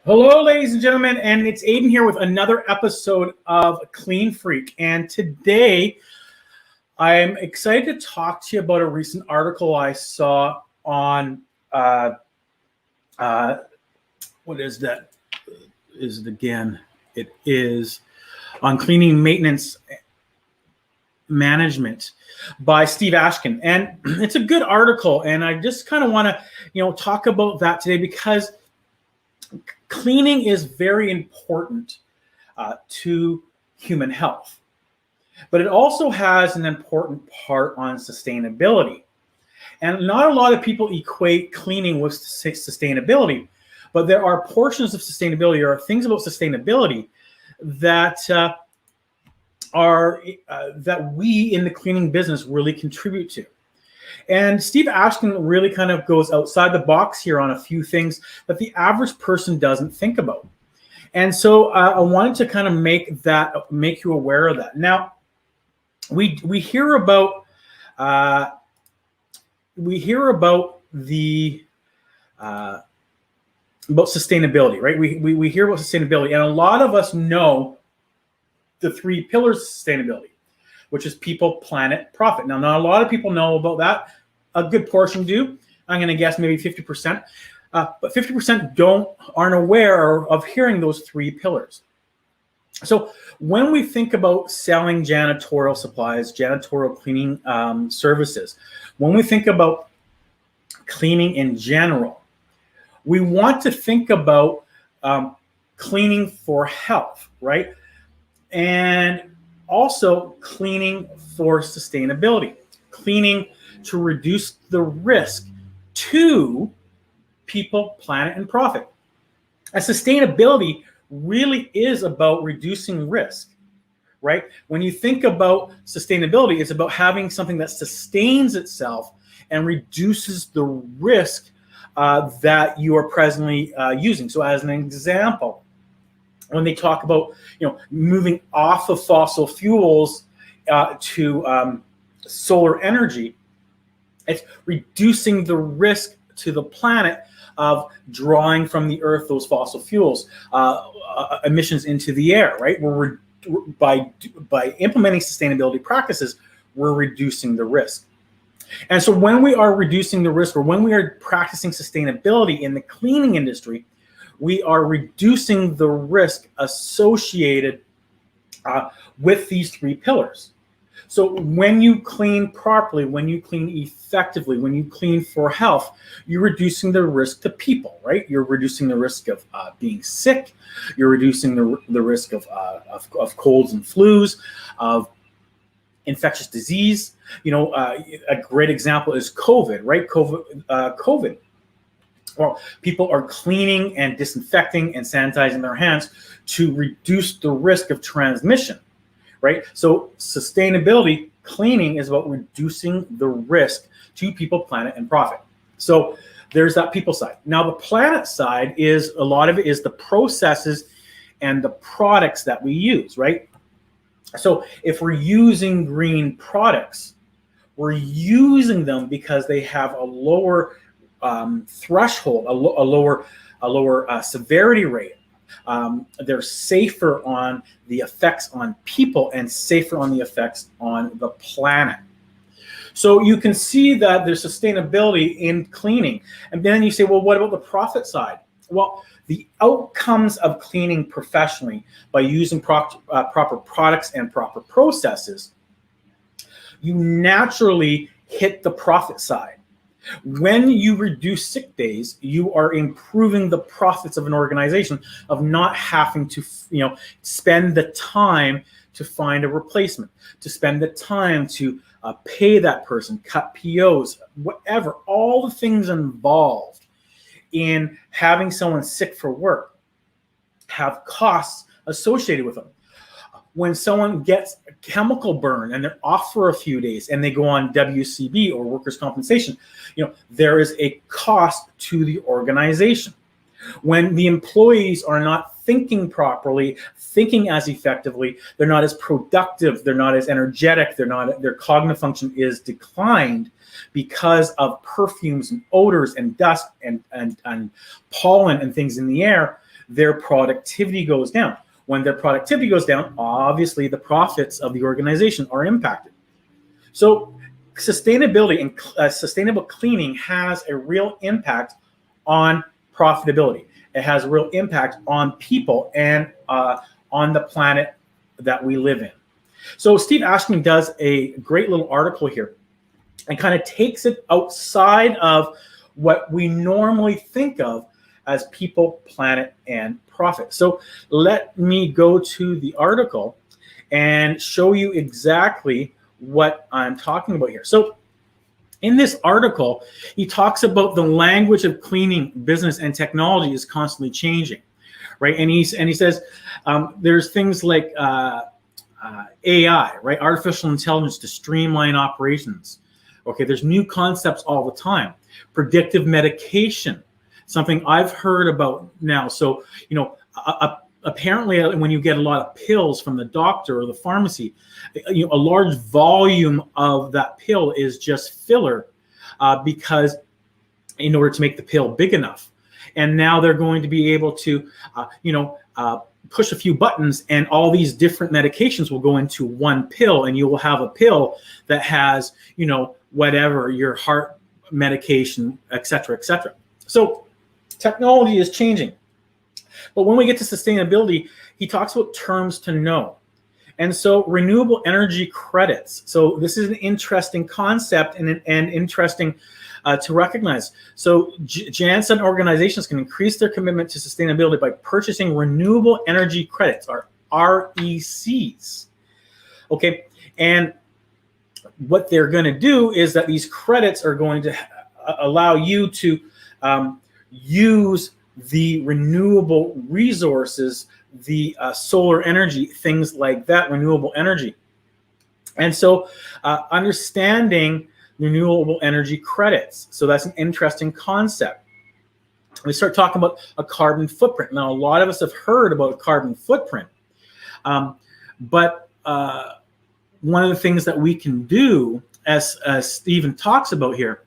Hello, ladies and gentlemen, and it's Adon here with another episode of Clean Freak. And today, I'm excited to talk to you about a recent article I saw on what is that? Is it again? It is on cleaning maintenance management by Steve Ashkin, and it's a good article. And I just kind of want to, talk about that today because cleaning is very important to human health, but it also has an important part on sustainability. And not a lot of people equate cleaning with sustainability, but there are portions of sustainability or things about sustainability that that we in the cleaning business really contribute to. And Steve Ashkin really kind of goes outside the box here on a few things that the average person doesn't think about. And so I wanted to kind of make you aware of that. Now, we hear about the about sustainability, right? We hear about sustainability, and a lot of us know the three pillars of sustainability, which is people, planet, profit. Now, not a lot of people know about that. A good portion do. I'm going to guess maybe 50%. But 50% aren't aware of hearing those three pillars. So when we think about selling janitorial supplies, janitorial cleaning services, when we think about cleaning in general, we want to think about cleaning for health, right? And also cleaning for sustainability, cleaning to reduce the risk to people, planet, and profit. And sustainability really is about reducing risk, right? When you think about sustainability, it's about having something that sustains itself and reduces the risk that you are presently using. So as an example, when they talk about moving off of fossil fuels to solar energy, it's reducing the risk to the planet of drawing from the earth those fossil fuels emissions into the air, right? By implementing sustainability practices, we're reducing the risk. And so when we are reducing the risk, or when we are practicing sustainability in the cleaning industry, we are reducing the risk associated with these three pillars. So when you clean properly, when you clean effectively, when you clean for health, you're reducing the risk to people, right? You're reducing the risk of being sick. You're reducing the risk of colds and flus, of infectious disease. A great example is COVID, right? COVID. Well, people are cleaning and disinfecting and sanitizing their hands to reduce the risk of transmission, right? So sustainability, cleaning is about reducing the risk to people, planet, and profit. So there's that people side. Now the planet side is, a lot of it is the processes and the products that we use, right? So if we're using green products, we're using them because they have a lower threshold, a lower severity rate. They're safer on the effects on people and safer on the effects on the planet. So you can see that there's sustainability in cleaning. And then you say, well, what about the profit side? Well, the outcomes of cleaning professionally by using proper products and proper processes, you naturally hit the profit side. When you reduce sick days, you are improving the profits of an organization of not having to, spend the time to find a replacement, to spend the time to pay that person, cut POs, whatever, all the things involved in having someone sick for work have costs associated with them. When someone gets a chemical burn and they're off for a few days and they go on WCB or workers' compensation, there is a cost to the organization. When the employees are not thinking properly, thinking as effectively, they're not as productive, they're not as energetic, their cognitive function is declined because of perfumes and odors and dust and pollen and things in the air, their productivity goes down. When their productivity goes down, obviously the profits of the organization are impacted. So sustainability and sustainable cleaning has a real impact on profitability. It has a real impact on people and on the planet that we live in. So Steve Ashkin does a great little article here and kind of takes it outside of what we normally think of as people, planet, and profit. So let me go to the article and show you exactly what I'm talking about here. So in this article, he talks about the language of cleaning, business, and technology is constantly changing, right? And he says there's things like AI, right? Artificial intelligence to streamline operations. Okay, there's new concepts all the time. Predictive medication, something I've heard about now. So, you know, apparently when you get a lot of pills from the doctor or the pharmacy, you know, a large volume of that pill is just filler because in order to make the pill big enough. And now they're going to be able to, push a few buttons and all these different medications will go into one pill, and you will have a pill that has, you know, whatever, your heart medication, et cetera, et cetera. So technology is changing. But when we get to sustainability, he talks about terms to know. And so renewable energy credits. So this is an interesting concept and interesting to recognize. So Janssen organizations can increase their commitment to sustainability by purchasing renewable energy credits, or RECs. Okay, and what they're going to do is that these credits are going to allow you to use the renewable resources, the solar energy, things like that, renewable energy. And so understanding renewable energy credits. So that's an interesting concept. We start talking about a carbon footprint. Now, a lot of us have heard about a carbon footprint, but one of the things that we can do, as Stephen talks about here,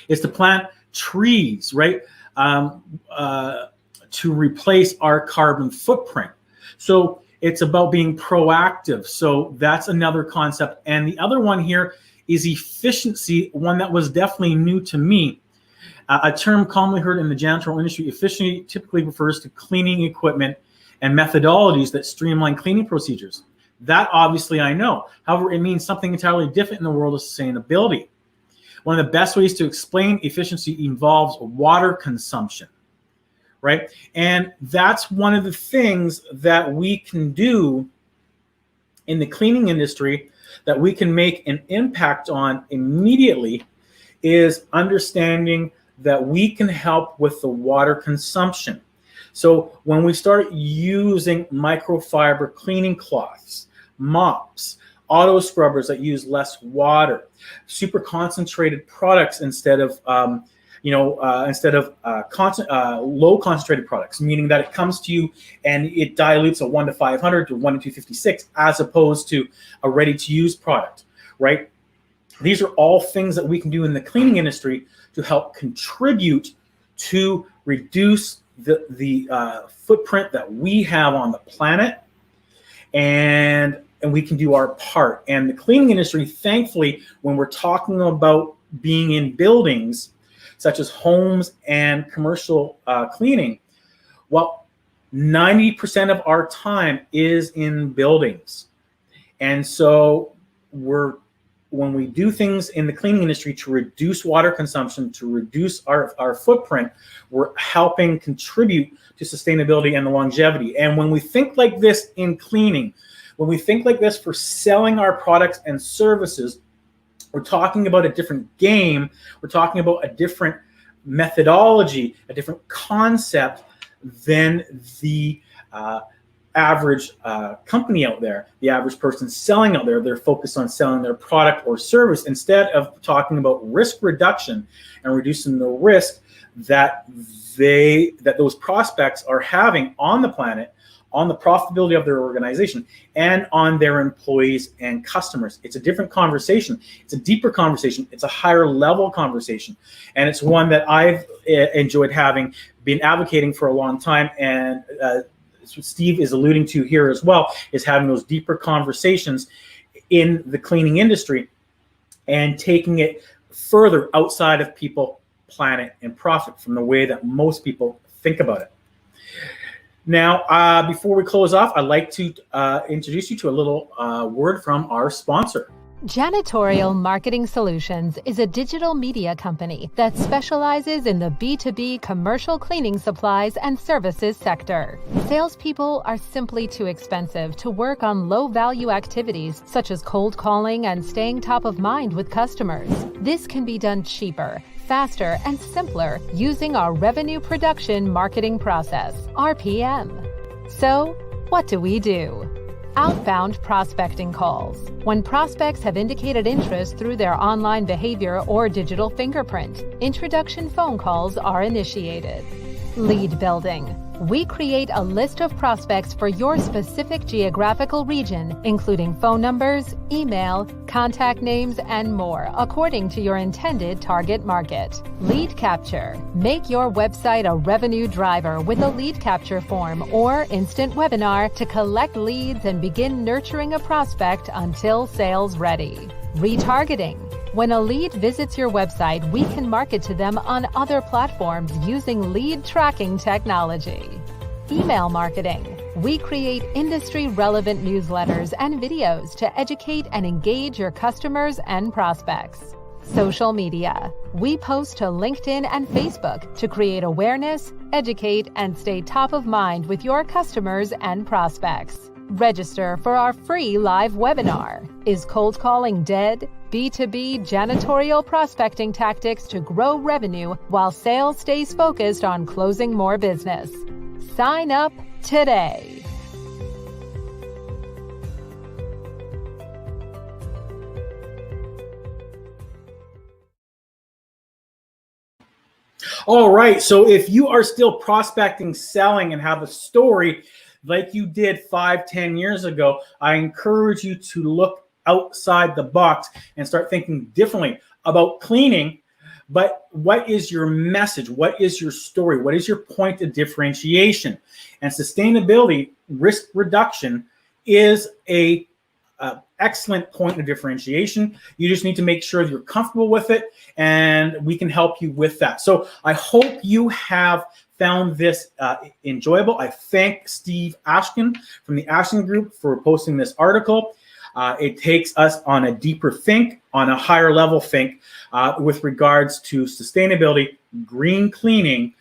is to plant trees, right? To replace our carbon footprint. So it's about being proactive. So that's another concept. And the other one here is efficiency, one that was definitely new to me. A term commonly heard in the janitorial industry, efficiency typically refers to cleaning equipment and methodologies that streamline cleaning procedures. That obviously I know. However, it means something entirely different in the world of sustainability. One of the best ways to explain efficiency involves water consumption, right? And that's one of the things that we can do in the cleaning industry that we can make an impact on immediately, is understanding that we can help with the water consumption. So when we start using microfiber cleaning cloths, mops, auto scrubbers that use less water, super concentrated products instead of low concentrated products, meaning that it comes to you and it dilutes a 1 to 500 to 1 to 256 as opposed to a ready to use product, right? These are all things that we can do in the cleaning industry to help contribute to reduce the footprint that we have on the planet, and we can do our part. And the cleaning industry, thankfully, when we're talking about being in buildings, such as homes and commercial cleaning, well, 90% of our time is in buildings. And so when we do things in the cleaning industry to reduce water consumption, to reduce our footprint, we're helping contribute to sustainability and the longevity. And when we think like this in cleaning, when we think like this for selling our products and services, we're talking about a different game. We're talking about a different methodology, a different concept than the average company out there, the average person selling out there. They're focused on selling their product or service instead of talking about risk reduction and reducing the risk that those prospects are having on the planet, on the profitability of their organization, and on their employees and customers. It's a different conversation. It's a deeper conversation. It's a higher level conversation. And it's one that I've enjoyed having, been advocating for a long time, and Steve is alluding to here as well, is having those deeper conversations in the cleaning industry and taking it further outside of people, planet, and profit from the way that most people think about it. Now, before we close off, I'd like to introduce you to a little word from our sponsor. Janitorial Marketing Solutions is a digital media company that specializes in the B2B commercial cleaning supplies and services sector. Salespeople are simply too expensive to work on low-value activities such as cold calling and staying top of mind with customers. This can be done cheaper, faster, and simpler using our revenue production marketing process, RPM. So, what do? Outbound prospecting calls. When prospects have indicated interest through their online behavior or digital fingerprint, introduction phone calls are initiated. Lead building. We create a list of prospects for your specific geographical region, including phone numbers, email, contact names, and more, according to your intended target market. Lead capture. Make your website a revenue driver with a lead capture form or instant webinar to collect leads and begin nurturing a prospect until sales ready. Retargeting. When a lead visits your website, we can market to them on other platforms using lead tracking technology. Email marketing. We create industry-relevant newsletters and videos to educate and engage your customers and prospects. Social media. We post to LinkedIn and Facebook to create awareness, educate, and stay top of mind with your customers and prospects. Register for our free live webinar. Is cold calling dead? B2B janitorial prospecting tactics to grow revenue while sales stays focused on closing more business. Sign up today. All right, so if you are still prospecting, selling, and have a story like you did 5-10 years ago, I encourage you to look outside the box and start thinking differently about cleaning. But what is your message? What is your story? What is your point of differentiation? And sustainability, risk reduction, is a excellent point of differentiation. You just need to make sure you're comfortable with it, and we can help you with that. So I hope you have found this enjoyable. I thank Steve Ashkin from the Ashkin Group for posting this article. It takes us on a deeper think, on a higher level think with regards to sustainability, green cleaning,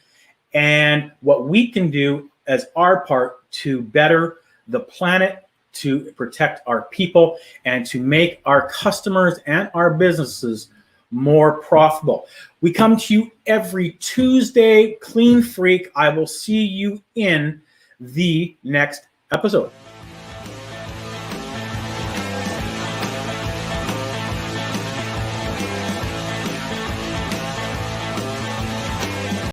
and what we can do as our part to better the planet, to protect our people, and to make our customers and our businesses more profitable. We come to you every Tuesday, Clean Freak. I will see you in the next episode.